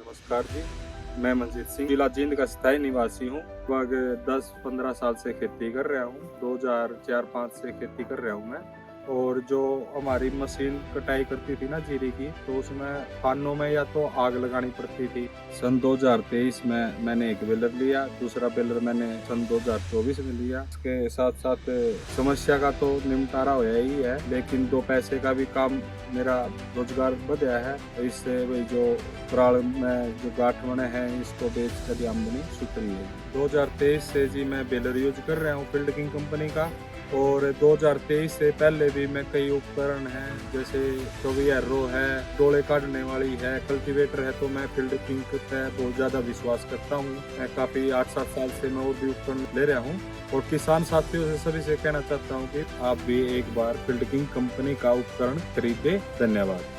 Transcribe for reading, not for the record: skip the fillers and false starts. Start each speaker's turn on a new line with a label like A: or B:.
A: नमस्कार जी, मैं मंजीत सिंह जिला जिंद का स्थायी निवासी हूँ। लगभग 10-15 साल से खेती कर रहा हूँ। 2004-5 से खेती कर रहा हूँ मैं। और जो हमारी मशीन कटाई करती थी ना जीरी की, तो उसमें खानों में या तो आग लगानी पड़ती थी। सन 2023 में मैंने एक बेलर लिया, दूसरा बेलर मैंने सन 2024 में लिया। इसके साथ साथ समस्या का तो निपटारा होया ही है, लेकिन दो पैसे का भी काम मेरा रोजगार बढ़ा है। तो इससे वही जो पराल में जो गांठ बने हैं, इसको बेच कर आमदनी सुधरी है। 2023 से जी मैं बेलर यूज कर रहा हूँ फील्डकिंग कंपनी का। और 2023 से पहले भी मैं कई उपकरण हैं, जैसे एरो है, डोले काटने वाली है, कल्टीवेटर है, तो मैं फील्डकिंग पे बहुत ज़्यादा विश्वास करता हूँ। मैं काफ़ी 8-7 साल से मैं और भी उपकरण ले रहा हूँ। और किसान साथियों से सभी से कहना चाहता हूँ कि आप भी एक बार फील्डकिंग कंपनी का उपकरण खरीदें। धन्यवाद।